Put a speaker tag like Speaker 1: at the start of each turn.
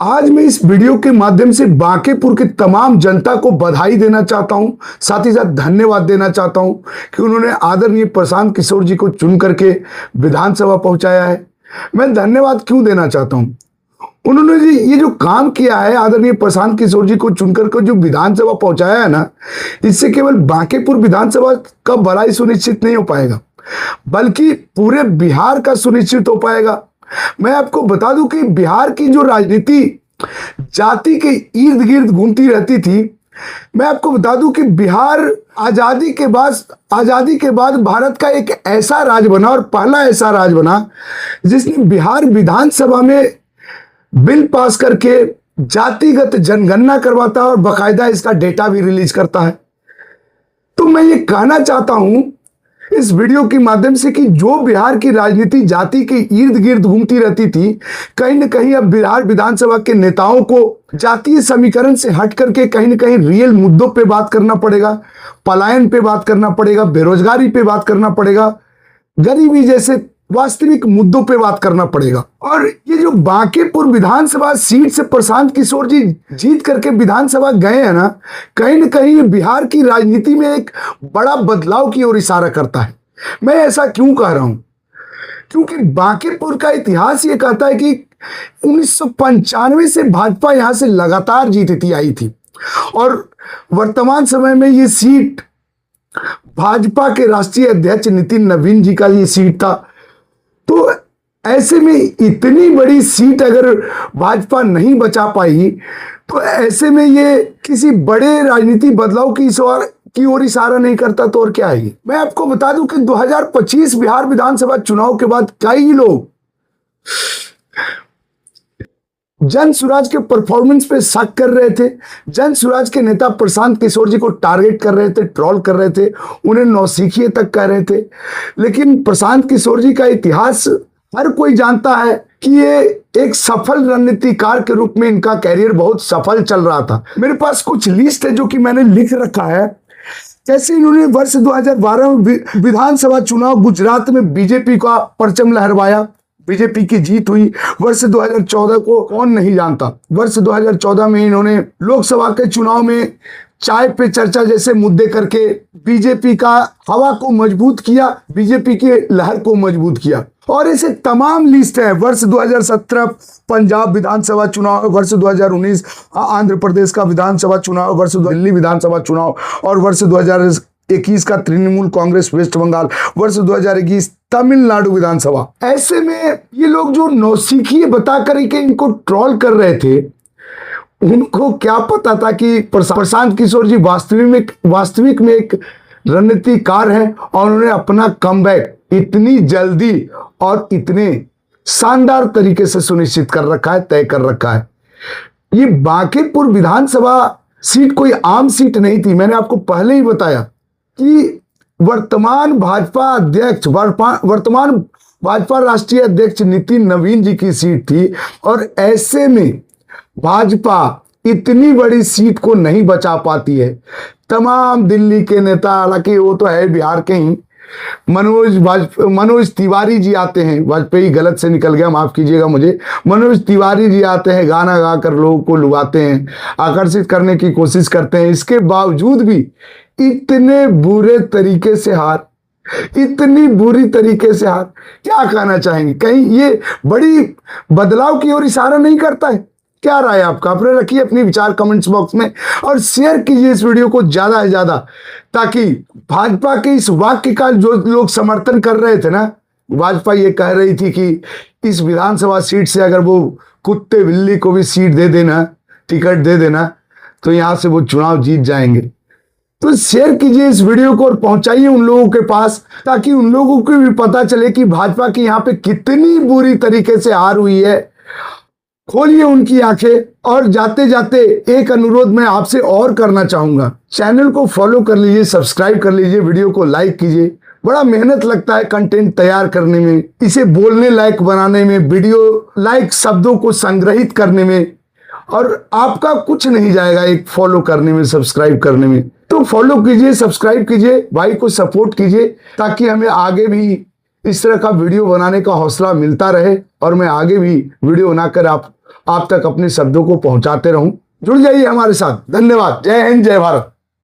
Speaker 1: आज मैं इस वीडियो के माध्यम से बांकीपुर के तमाम जनता को बधाई देना चाहता हूं, साथ ही साथ धन्यवाद देना चाहता हूं कि उन्होंने आदरणीय प्रशांत किशोर जी को चुन करके विधानसभा पहुंचाया है। मैं धन्यवाद क्यों देना चाहता हूं, उन्होंने जी ये जो काम किया है, आदरणीय प्रशांत किशोर जी को चुनकर के जो विधानसभा पहुंचाया है ना, इससे केवल बांकीपुर विधानसभा का भलाई सुनिश्चित नहीं हो पाएगा, बल्कि पूरे बिहार का सुनिश्चित हो पाएगा। मैं आपको बता दूं कि बिहार की जो राजनीति जाति के इर्द गिर्द घूमती रहती थी, मैं आपको बता दूं कि बिहार आजादी के बाद भारत का एक ऐसा राज्य बना और पहला ऐसा राज्य बना जिसने बिहार विधानसभा में बिल पास करके जातिगत जनगणना करवाता है और बाकायदा इसका डेटा भी रिलीज करता है। तो मैं ये कहना चाहता हूं इस वीडियो के माध्यम से कि जो बिहार की राजनीति जाति के इर्द गिर्द घूमती रहती थी, कहीं न कहीं अब बिहार विधानसभा के नेताओं को जातीय समीकरण से हट करके कहीं न कहीं रियल मुद्दों पे बात करना पड़ेगा, पलायन पे बात करना पड़ेगा, बेरोजगारी पे बात करना पड़ेगा, गरीबी जैसे वास्तविक मुद्दों पे बात करना पड़ेगा। और ये जो बांकीपुर विधानसभा सीट से प्रशांत किशोर जी जीत करके विधानसभा गए हैं ना, कहीं न कहीं बिहार की राजनीति में एक बड़ा बदलाव की ओर इशारा करता है। मैं ऐसा क्यों कह रहा हूं, क्योंकि बांकीपुर का इतिहास ये कहता है कि 1995 से भाजपा यहां से लगातार जीतती आई थी और वर्तमान समय में ये सीट भाजपा के राष्ट्रीय अध्यक्ष नितिन नवीन जी का ये सीट था। तो ऐसे में इतनी बड़ी सीट अगर भाजपा नहीं बचा पाई, तो ऐसे में ये किसी बड़े राजनीतिक बदलाव की ओर इशारा नहीं करता तो और क्या है। मैं आपको बता दूं कि 2025 बिहार विधानसभा चुनाव के बाद कई लोग जन स्वराज के परफॉर्मेंस पे शक कर रहे थे, जन स्वराज के नेता प्रशांत किशोर जी को टारगेट कर रहे थे, ट्रोल कर रहे थे, उन्हें नौसिखिए तक कह रहे थे। लेकिन प्रशांत किशोर जी का इतिहास हर कोई जानता है कि ये एक सफल रणनीतिकार के रूप में इनका कैरियर बहुत सफल चल रहा था। मेरे पास कुछ लिस्ट है जो कि मैंने लिख रखा है। कैसे इन्होंने वर्ष 2012 में विधानसभा चुनाव गुजरात में बीजेपी का परचम लहरवाया, बीजेपी की जीत हुई। वर्ष 2014 को कौन नहीं जानता, वर्ष 2014 में इन्होंने लोकसभा के चुनाव में चाय पे चर्चा जैसे मुद्दे करके बीजेपी का हवा को मजबूत किया, बीजेपी के लहर को मजबूत किया। और ऐसे तमाम लिस्ट है। वर्ष 2017 पंजाब विधानसभा चुनाव, वर्ष 2019 आंध्र प्रदेश का विधानसभा चुनाव, वर्ष दिल्ली विधानसभा चुनाव और वर्ष 2021 का तृणमूल कांग्रेस वेस्ट बंगाल, वर्ष 2021 तमिलनाडु विधानसभा। ऐसे में ये लोग जो नौसिखिए बता करके इनको ट्रोल कर रहे थे, उनको क्या पता था कि प्रशांत किशोर जी वास्तविक में एक रणनीतिकार हैं और उन्होंने अपना कमबैक इतनी जल्दी और इतने शानदार तरीके से सुनिश्चित कर रखा है, तय कर रखा है। ये बांकीपुर विधानसभा सीट कोई आम सीट नहीं थी। मैंने आपको पहले ही बताया कि वर्तमान भाजपा राष्ट्रीय अध्यक्ष नितिन नवीन जी की सीट थी और ऐसे में भाजपा इतनी बड़ी सीट को नहीं बचा पाती है। तमाम दिल्ली के नेता, हालांकि वो तो है बिहार के ही, मनोज तिवारी जी आते हैं, वाजपेयी गलत से निकल गया, माफ कीजिएगा मुझे, मनोज तिवारी जी आते हैं, गाना गाकर लोगों को लुभाते हैं, आकर्षित करने की कोशिश करते हैं। इसके बावजूद भी इतने बुरे तरीके से हार, इतनी बुरी तरीके से हार, क्या कहना चाहेंगे? कहीं ये बड़ी बदलाव की ओर इशारा नहीं करता है? क्या राय आपका? अपने रखिए अपनी विचार कमेंट्स बॉक्स में और शेयर कीजिए इस वीडियो को ज्यादा से ज्यादा, ताकि भाजपा के इस वाक्य का जो लोग समर्थन कर रहे थे ना, भाजपा ये कह रही थी कि इस विधानसभा सीट से अगर वो कुत्ते बिल्ली को भी सीट दे देना, टिकट दे देना, तो यहां से वो चुनाव जीत जाएंगे। तो शेयर कीजिए इस वीडियो को और पहुंचाइए उन लोगों के पास, ताकि उन लोगों को भी पता चले कि भाजपा की यहाँ पे कितनी बुरी तरीके से हार हुई है। खोलिए उनकी आंखें। और जाते जाते एक अनुरोध मैं आपसे और करना चाहूंगा, चैनल को फॉलो कर लीजिए, सब्सक्राइब कर लीजिए, वीडियो को लाइक कीजिए। बड़ा मेहनत लगता है कंटेंट तैयार करने में, इसे बोलने लायक बनाने में, वीडियो लाइक शब्दों को संग्रहित करने में, और आपका कुछ नहीं जाएगा एक फॉलो करने में, सब्सक्राइब करने में। तो फॉलो कीजिए, सब्सक्राइब कीजिए, भाई को सपोर्ट कीजिए, ताकि हमें आगे भी इस तरह का वीडियो बनाने का हौसला मिलता रहे और मैं आगे भी वीडियो बनाकर आप आप तक अपने शब्दों को पहुंचाते रहूं। जुड़ जाइए हमारे साथ। धन्यवाद। जय हिंद, जय भारत।